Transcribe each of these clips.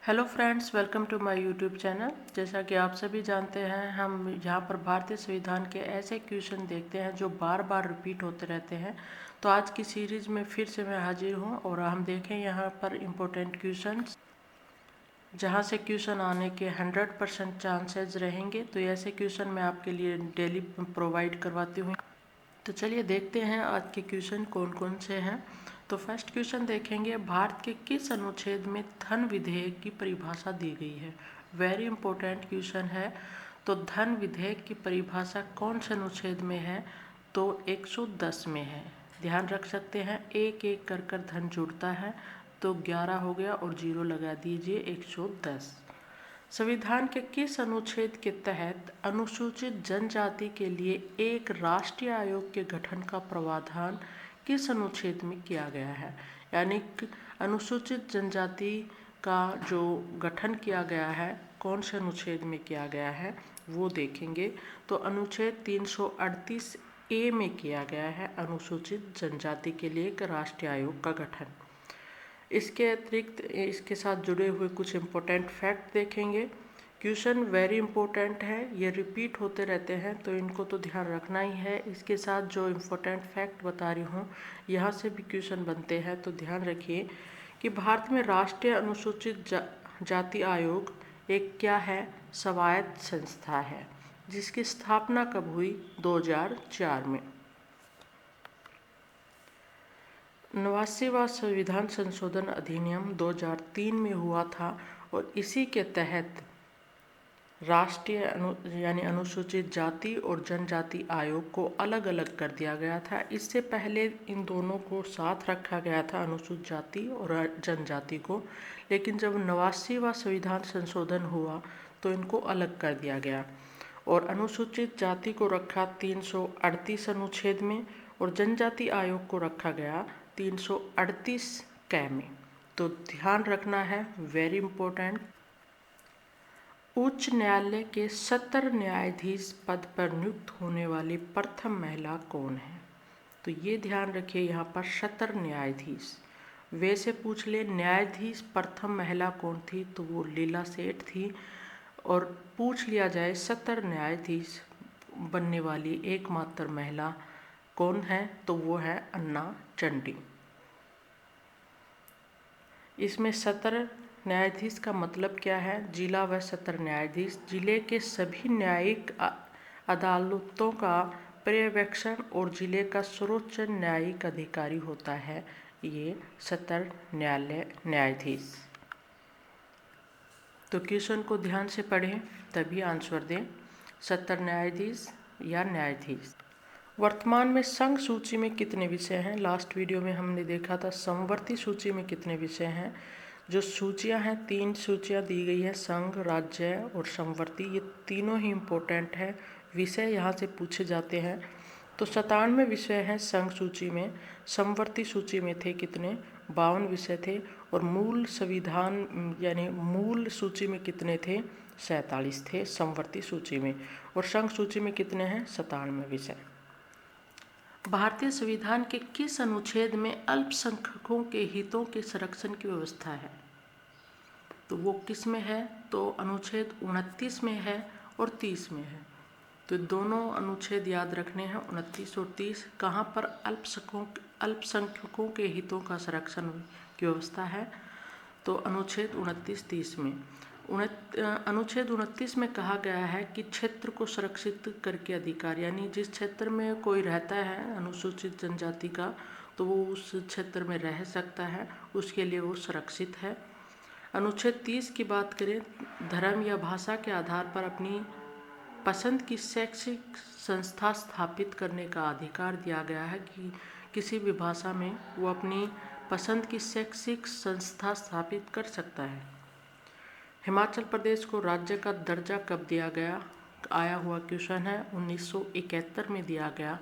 Hello friends, welcome to my YouTube channel. जैसा कि आप सभी जानते हैं, हम यहाँ पर भारतीय संविधान के ऐसे क्वेश्चन देखते हैं जो बार बार रिपीट होते रहते हैं। तो आज की सीरीज़ में फिर से मैं हाजिर हूँ और हम देखें यहाँ पर इम्पोर्टेंट क्वेश्चंस, जहाँ से क्वेश्चन आने के 100% चांसेस रहेंगे। तो ऐसे क्वेश्चन मैं आपके लिए डेली प्रोवाइड करवाती हूँ। तो चलिए देखते हैं आज के क्वेश्चन कौन कौन से हैं। तो फर्स्ट क्वेश्चन देखेंगे, भारत के किस अनुच्छेद में धन विधेयक की परिभाषा दी गई है। वेरी इंपॉर्टेंट क्वेश्चन है। तो धन विधेयक की परिभाषा कौन से अनुच्छेद में है? तो 110 में है। ध्यान रख सकते हैं, एक एक कर कर धन जुड़ता है, तो 11 हो गया और 0 लगा दीजिए, 110। संविधान के किस अनुच्छेद के तहत अनुसूचित जनजाति के लिए एक राष्ट्रीय आयोग के गठन का प्रावधान किस अनुच्छेद में किया गया है? यानी कि अनुसूचित जनजाति का जो गठन किया गया है, कौन से अनुच्छेद में किया गया है वो देखेंगे। तो अनुच्छेद 338 ए में किया गया है अनुसूचित जनजाति के लिए एक राष्ट्रीय आयोग का गठन। इसके अतिरिक्त इसके साथ जुड़े हुए कुछ इम्पोर्टेंट फैक्ट देखेंगे। क्वेश्चन वेरी इंपॉर्टेंट है, ये रिपीट होते रहते हैं, तो इनको तो ध्यान रखना ही है। इसके साथ जो इम्पोर्टेंट फैक्ट बता रही हूँ, यहाँ से भी क्वेश्चन बनते हैं, तो ध्यान रखिए कि भारत में राष्ट्रीय अनुसूचित जाति आयोग एक क्या है? स्वायत्त संस्था है, जिसकी स्थापना कब हुई? 2004 में। 89वां संविधान संशोधन अधिनियम 2003 में हुआ था और इसी के तहत राष्ट्रीय यानी अनुसूचित जाति और जनजाति आयोग को अलग अलग कर दिया गया था। इससे पहले इन दोनों को साथ रखा गया था, अनुसूचित जाति और जनजाति को, लेकिन जब 89वां संविधान संशोधन हुआ तो इनको अलग कर दिया गया और अनुसूचित जाति को रखा 338 अनुच्छेद में और जनजाति आयोग को रखा गया 338 कै में। तो ध्यान रखना है, वेरी इंपॉर्टेंट। उच्च न्यायालय के 70 न्यायाधीश पद पर नियुक्त होने वाली प्रथम महिला कौन है? तो ये ध्यान रखिए, यहाँ पर 70 न्यायाधीश। वैसे पूछ ले न्यायाधीश प्रथम महिला कौन थी, तो वो लीला सेठ थी। और पूछ लिया जाए 70 न्यायाधीश बनने वाली एकमात्र महिला कौन है, तो वो है अन्ना चंडी। इसमें 70 न्यायाधीश का मतलब क्या है? जिला व सत्र न्यायाधीश जिले के सभी न्यायिक अदालतों का पर्यवेक्षण और जिले का सर्वोच्च न्यायिक अधिकारी होता है ये सत्र न्यायाधीश। तो क्वेश्चन को ध्यान से पढ़ें तभी आंसर दें। 70 न्यायाधीश या न्यायाधीश। वर्तमान में संघ सूची में कितने विषय हैं? लास्ट वीडियो में हमने देखा था समवर्ती सूची में कितने विषय हैं। जो सूचियां हैं, 3 सूचियां दी गई है, संघ, राज्य और समवर्ती। ये तीनों ही इम्पोर्टेंट है, विषय यहाँ से पूछे जाते हैं। तो 97 विषय हैं संघ सूची में। समवर्ती सूची में थे कितने? 52 विषय थे। और मूल संविधान यानी मूल सूची में कितने थे? 47 थे समवर्ती सूची में। और संघ सूची में कितने हैं? 97 विषय। भारतीय संविधान के किस अनुच्छेद में अल्पसंख्यकों के हितों के संरक्षण की व्यवस्था है? तो वो किस में है? तो अनुच्छेद 29 में है और 30 में है। तो दोनों अनुच्छेद याद रखने हैं, 29 और 30। कहाँ पर अल्पसंख्यकों के हितों का संरक्षण की व्यवस्था है? तो अनुच्छेद 29-30 में। अनुच्छेद 29 में कहा गया है कि क्षेत्र को सुरक्षित करके अधिकार, यानी जिस क्षेत्र में कोई रहता है अनुसूचित जनजाति का, तो वो उस क्षेत्र में रह सकता है, उसके लिए वो सुरक्षित है। अनुच्छेद 30 की बात करें, धर्म या भाषा के आधार पर अपनी पसंद की शैक्षिक संस्था स्थापित करने का अधिकार दिया गया है कि किसी भी भाषा में वो अपनी पसंद की शैक्षिक संस्था स्थापित कर सकता है। हिमाचल प्रदेश को राज्य का दर्जा कब दिया गया? आया हुआ क्वेश्चन है। 1971 में दिया गया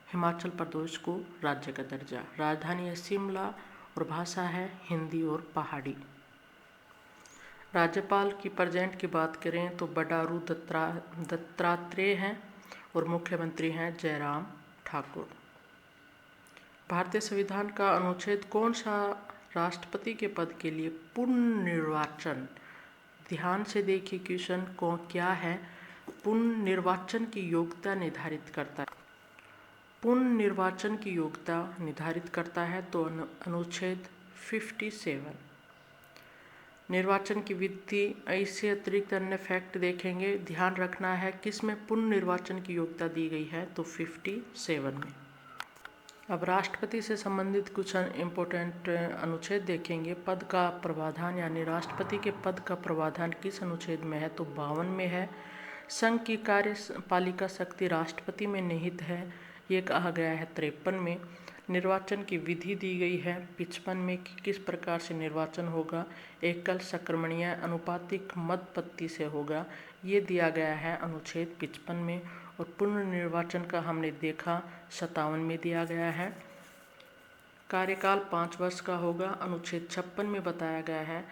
हिमाचल प्रदेश को राज्य का दर्जा। राजधानी है शिमला और भाषा है हिंदी और पहाड़ी। राज्यपाल की प्रेजेंट की बात करें तो बंडारू दत्तात्रेय हैं और मुख्यमंत्री हैं जयराम ठाकुर। भारतीय संविधान का अनुच्छेद कौन सा राष्ट्रपति के पद के लिए पुनर्निर्वाचन। ध्यान से देखिए क्वेश्चन को क्या है। पुनर्निर्वाचन की योग्यता निर्धारित करता है। पुनर्निर्वाचन की योग्यता निर्धारित करता है तो अनुच्छेद 57। निर्वाचन की विधि, इससे अतिरिक्त अन्य फैक्ट देखेंगे। ध्यान रखना है किस में पुनर्निर्वाचन की योग्यता दी गई है तो 57 में। अब राष्ट्रपति से संबंधित कुछ इम्पोर्टेंट अनुच्छेद देखेंगे। पद का प्रावधान यानी राष्ट्रपति के पद का प्रावधान किस अनुच्छेद में है तो 52 में है। संघ की कार्यपालिका शक्ति राष्ट्रपति में निहित है, ये कहा गया है 53 में। निर्वाचन की विधि दी गई है 55 में कि किस प्रकार से निर्वाचन होगा, एकल, संक्रमणीय, अनुपातिक मत पत्ती से होगा, ये दिया गया है अनुच्छेद 55 में। और पुनर्निर्वाचन का हमने देखा 57 में दिया गया है। कार्यकाल 5 वर्ष का होगा, अनुच्छेद 56 में बताया गया है।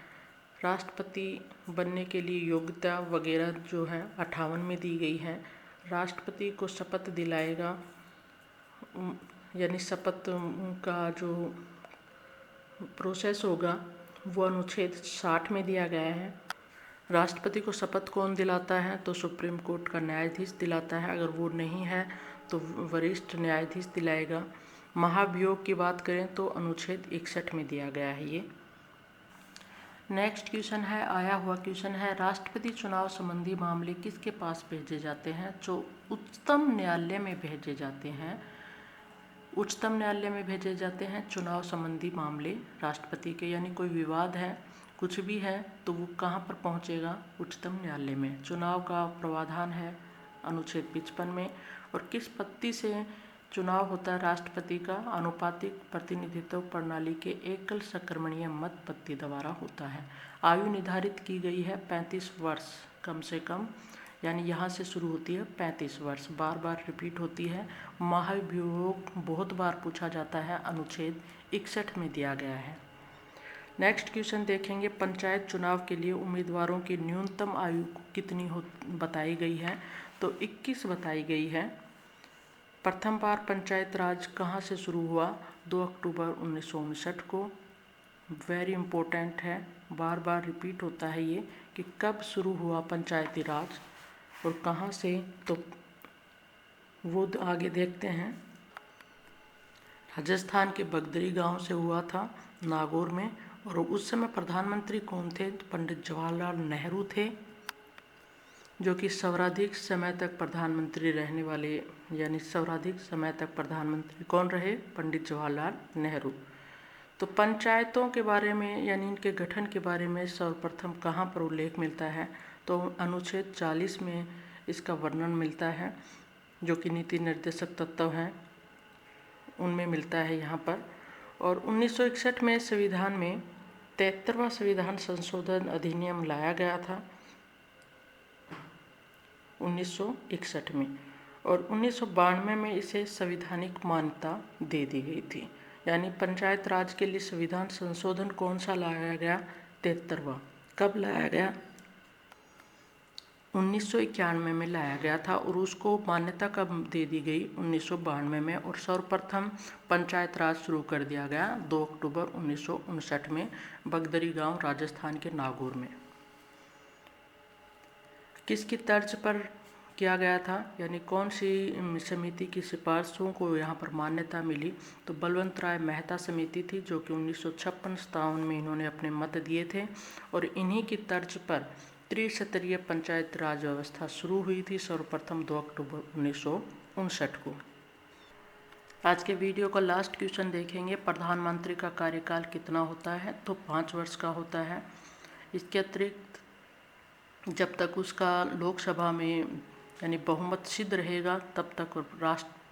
राष्ट्रपति बनने के लिए योग्यता वगैरह जो है 58 में दी गई है। राष्ट्रपति को शपथ दिलाएगा, यानी शपथ का जो प्रोसेस होगा वो अनुच्छेद 60 में दिया गया है। राष्ट्रपति को शपथ कौन दिलाता है तो सुप्रीम कोर्ट का न्यायाधीश दिलाता है, अगर वो नहीं है तो वरिष्ठ न्यायाधीश दिलाएगा। महाभियोग की बात करें तो अनुच्छेद 61 में दिया गया है ये। नेक्स्ट क्वेश्चन है, आया हुआ क्वेश्चन है, राष्ट्रपति चुनाव संबंधी मामले किसके पास भेजे जाते हैं? जो उच्चतम न्यायालय में भेजे जाते हैं। उच्चतम न्यायालय में भेजे जाते हैं चुनाव संबंधी मामले राष्ट्रपति के, यानी कोई विवाद है, कुछ भी है तो वो कहाँ पर पहुँचेगा? उच्चतम न्यायालय में। चुनाव का प्रावधान है अनुच्छेद 55 में। और किस पत्ती से चुनाव होता है राष्ट्रपति का? अनुपातिक प्रतिनिधित्व प्रणाली के एकल संक्रमणीय मत पत्ती द्वारा होता है। आयु निर्धारित की गई है 35 वर्ष कम से कम, यानी यहाँ से शुरू होती है 35 वर्ष, बार बार रिपीट होती है। महाभियोग बहुत बार पूछा जाता है, अनुच्छेद 61 में दिया गया है। नेक्स्ट क्वेश्चन देखेंगे, पंचायत चुनाव के लिए उम्मीदवारों की न्यूनतम आयु कितनी बताई गई है तो 21 बताई गई है। प्रथम बार पंचायत राज कहाँ से शुरू हुआ? 2 अक्टूबर 1959 को। वेरी इम्पोर्टेंट है, बार बार रिपीट होता है ये कि कब शुरू हुआ पंचायती राज और कहाँ से, तो वो आगे देखते हैं। राजस्थान के बगदरी गांव से हुआ था, नागौर में। और उस समय प्रधानमंत्री कौन थे? पंडित जवाहरलाल नेहरू थे, जो कि सर्वाधिक समय तक प्रधानमंत्री रहने वाले, यानी सर्वाधिक समय तक प्रधानमंत्री कौन रहे? पंडित जवाहरलाल नेहरू। तो पंचायतों के बारे में यानी इनके गठन के बारे में सर्वप्रथम कहाँ पर उल्लेख मिलता है तो अनुच्छेद 40 में इसका वर्णन मिलता है, जो कि नीति निर्देशक तत्व हैं उनमें मिलता है यहाँ पर। और 1961 में संविधान में 73वां संविधान संशोधन अधिनियम लाया गया था 1961 में, और 1992 में इसे संवैधानिक मान्यता दे दी गई थी। यानी पंचायत राज के लिए संविधान संशोधन कौन सा लाया गया? 73वां। कब लाया गया? 1991 में लाया गया था, और उसको मान्यता कब दे दी गई? 1992 में। और सर्वप्रथम पंचायत राज शुरू कर दिया गया 2 अक्टूबर 1959 में बगदरी गांव राजस्थान के नागौर में। किसकी तर्ज पर किया गया था, यानी कौन सी समिति की सिफारिशों को यहाँ पर मान्यता मिली? तो बलवंत राय मेहता समिति थी, जो कि 1956-57 में इन्होंने अपने मत दिए थे। और इन्हीं की तर्ज पर त्रिस्तरीय पंचायत राज व्यवस्था शुरू हुई थी सर्वप्रथम 2 अक्टूबर 1959 को। आज के वीडियो का लास्ट क्वेश्चन देखेंगे, प्रधानमंत्री का कार्यकाल कितना होता है तो 5 वर्ष का होता है। इसके अतिरिक्त जब तक उसका लोकसभा में यानी बहुमत सिद्ध रहेगा तब तक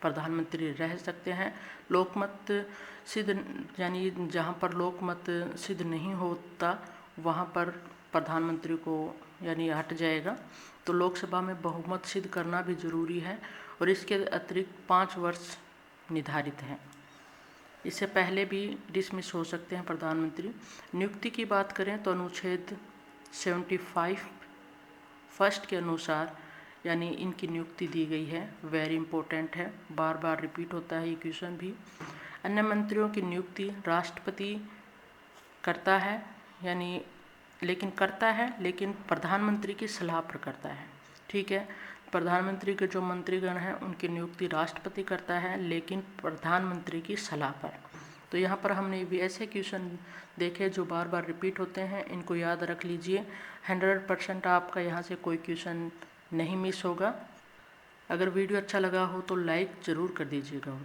प्रधानमंत्री रह सकते हैं। लोकमत सिद्ध यानी जहाँ पर लोकमत सिद्ध नहीं होता वहाँ पर प्रधानमंत्री को यानी हट जाएगा। तो लोकसभा में बहुमत सिद्ध करना भी ज़रूरी है, और इसके अतिरिक्त 5 वर्ष निर्धारित हैं। इससे पहले भी डिसमिस हो सकते हैं प्रधानमंत्री। नियुक्ति की बात करें तो अनुच्छेद 75 फर्स्ट के अनुसार यानी इनकी नियुक्ति दी गई है। वेरी इंपॉर्टेंट है, बार बार रिपीट होता है ये क्वेश्चन भी। अन्य मंत्रियों की नियुक्ति राष्ट्रपति करता है यानी लेकिन प्रधानमंत्री की सलाह पर करता है। ठीक है, प्रधानमंत्री के जो मंत्रीगण हैं उनकी नियुक्ति राष्ट्रपति करता है, लेकिन प्रधानमंत्री की सलाह पर। तो यहाँ पर हमने भी ऐसे क्वेश्चन देखे जो बार बार रिपीट होते हैं, इनको याद रख लीजिए। 100% आपका यहाँ से कोई क्वेश्चन नहीं मिस होगा। अगर वीडियो अच्छा लगा हो तो लाइक ज़रूर कर दीजिएगा।